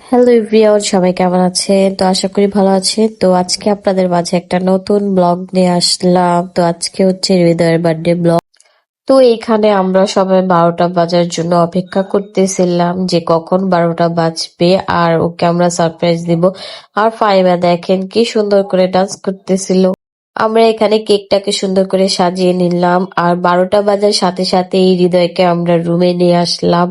Hello everyone, সবাই কেমন আছেন? তো আশা করি ভালো আছেন। তো আজকে আপনাদের মাঝে একটা নতুন ব্লগ নিয়ে আসলাম। তো আজকে হচ্ছে হৃদয়ের বার্থডে ব্লগ। তো এখানে আমরা সবাই 12টা বাজার জন্য অপেক্ষা করতেছিলাম যে কখন 12টা বাজবে আর ওকে আমরা সারপ্রাইজ দিব। আর ফাইমা দেখেন কি সুন্দর করে ডান্স করতেছিল। আমরা এখানে কেকটাকে সুন্দর করে সাজিয়ে নিলাম আর 12টা বাজার সাথে সাথে এই হৃদয়কে আমরা রুমে নিয়ে আসলাম।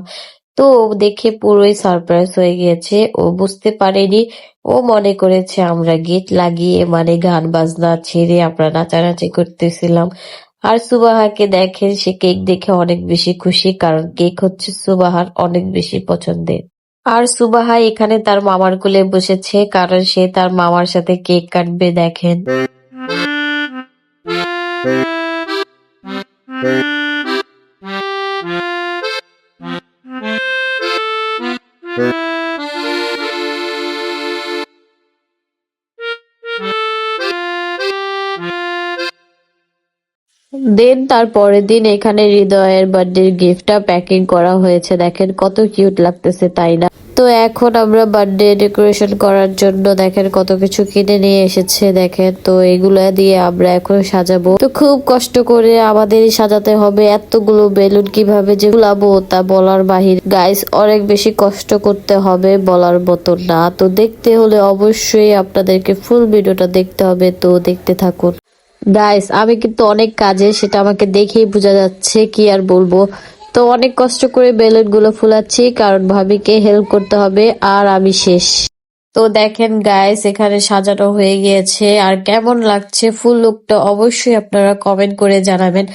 তো ও দেখে পুরোই সারপ্রাইজ হয়ে গিয়েছে। ও বুঝতে পারেনি। ও মনে করেছে আমরা গেট লাগিয়ে মানে গান বাজনা ছেড়ে আমরা নাচানাচি করতেছিলাম। আর সুবাহাকে দেখেন, সে কেক দেখে অনেক বেশি খুশি, কারণ কেক হচ্ছে সুবাহার অনেক বেশি পছন্দের। আর সুবাহা এখানে তার মামার কোলে বসেছে, কারণ সে তার মামার সাথে কেক কাটবে। দেখেন দেন তার পরের দিন এখানে হৃদয়ের বার্থডে গিফটটা প্যাকিং করা হয়েছে। দেখেন কত কিউট লাগতেছে, তাই না? তো এখন আমরা বার্থডে ডেকোরেশন করার জন্য দেখেন কত কিছু কিনে নিয়ে এসেছে। দেখেন, তো এগুলা দিয়ে আমরা এখন সাজাবো। তো খুব কষ্ট করে আমাদেরই সাজাতে হবে। এতগুলো বেলুন কিভাবে যে গুলাবো তা বলার বাহিরে। গাইস, অনেক বেশি কষ্ট করতে হবে, বলার মতো না। তো দেখতে হলে অবশ্যই আপনাদেরকে ফুল ভিডিওটা দেখতে হবে। তো দেখতে থাকুন। গাইস, আমি কিন্তু অনেক কাজে, সেটা আমাকে দেখেই বোঝা যাচ্ছে, কি আর বলবো। তো অনেক কষ্ট করে বেলুন গুলো ফুলাচ্ছি, কারণ ভাবিকে হেল্প করতে হবে। আর আমি শেষ। তো দেখেন গাইস, এখানে সাজানো হয়ে গিয়েছে। আর কেমন লাগছে ফুল লুকটা অবশ্যই আপনারা কমেন্ট করে জানাবেন।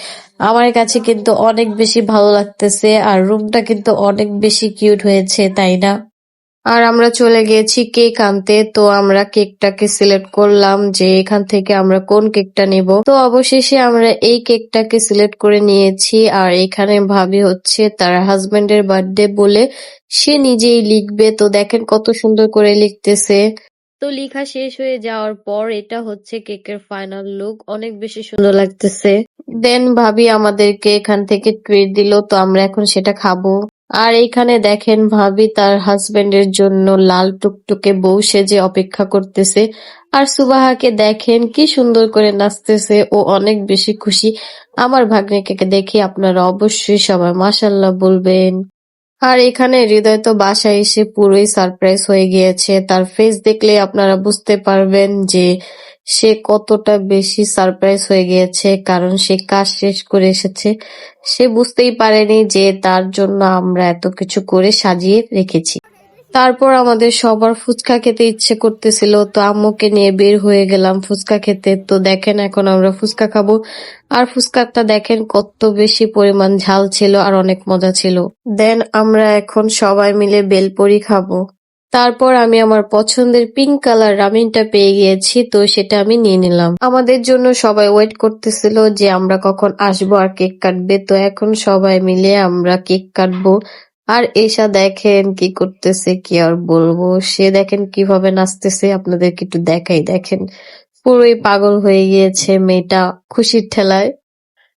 আমার কাছে কিন্তু অনেক বেশি ভালো লাগতেছে, আর রুমটা কিন্তু অনেক বেশি কিউট হয়েছে, তাই না? আর আমরা চলে গিয়েছি কেক আনতে। তো আমরা কেকটাকে সিলেক্ট করলাম যে এখান থেকে আমরা কোন কেকটা নেব। তো অবশেষে আমরা এই কেকটাকে সিলেক্ট করে নিয়েছি। আর এখানে ভাবি হচ্ছে তার হাজবেন্ডের বার্থডে বলে সে নিজেই লিখবে। তো দেখেন কত সুন্দর করে লিখতেছে। তো লেখা শেষ হয়ে যাওয়ার পর এটা হচ্ছে কেকের ফাইনাল লুক। অনেক বেশি সুন্দর লাগতেছে। দেন ভাবি আমাদেরকে এখান থেকে ট্রিট দিল। তো আমরা এখন সেটা খাবো। আর এইখানে দেখেন ভাবি তার হাজবেন্ডের জন্য লাল টুকটুকে বউ সেজে অপেক্ষা করতেছে। আর সুবাহাকে দেখেন কি সুন্দর করে নাচতেছে। ও অনেক বেশি খুশি। আমার ভাগ্নিকে দেখে আপনারা অবশ্যই সবাই মাশাআল্লাহ বলবেন। আর এখানে হৃদয় তো বাসায় এসে পুরোই সারপ্রাইজ হয়ে গিয়েছে। তার ফেস দেখলে আপনারা বুঝতে পারবেন যে সে কতটা বেশি সারপ্রাইজ হয়ে গিয়েছে, কারণ সে কাজ শেষ করে এসেছে। সে বুঝতেই পারেনি যে তার জন্য আমরা এত কিছু করে সাজিয়ে রেখেছি। তারপর আমাদের সবার ফুচকা খেতে ইচ্ছে করতেছিল। তো আম্মুকে নিয়ে বের হয়ে গেলাম ফুচকা খেতে। তো দেখেন এখন আমরা ফুচকা খাবো। আর ফুচকাটা দেখেন কত বেশি পরিমাণ ঝাল ছিল আর অনেক মজা ছিল। দেন আমরা এখন সবাই মিলে বেলপুরি খাবো। তারপর আমি আমার পছন্দের পিঙ্ক কালার রামিনটা পেয়ে গিয়েছি। তো সেটা আমি নিয়ে নিলাম। আমাদের জন্য সবাই ওয়েট করতেছিল যে আমরা কখন আসবো আর কেক কাটবে। তো এখন সবাই মিলে আমরা কেক কাটবো। আর এসা দেখেন কি করতেছে, কি আর বলবো। সে দেখেন কিভাবে নাচতেছে, আপনাদেরকে একটু দেখাই। দেখেন পুরোই পাগল হয়ে গিয়েছে মেয়েটা খুশির ঠেলায়।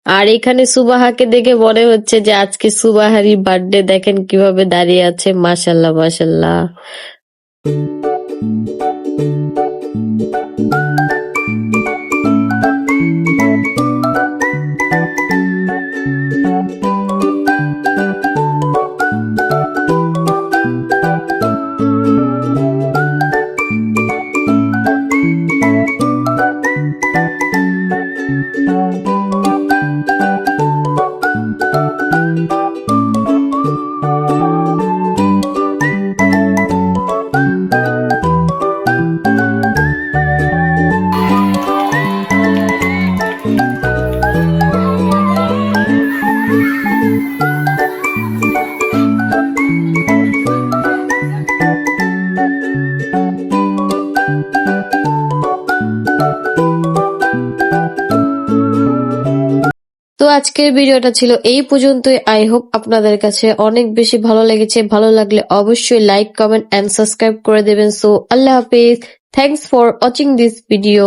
আর এখানে সুবাহাকে দেখে মনে হচ্ছে যে আজকে সুবাহারই বার্থডে। দেখেন কিভাবে দাঁড়িয়ে আছে, মাশাল্লাহ মাশাল্লাহ। তো আজকের ভিডিওটা ছিল এই পর্যন্তই। আই হোপ আপনাদের কাছে অনেক বেশি ভালো লেগেছে। ভালো লাগলে অবশ্যই লাইক, কমেন্ট এন্ড সাবস্ক্রাইব করে দেবেন। সো আল্লাহ হাফেজ। Thanks for watching this video.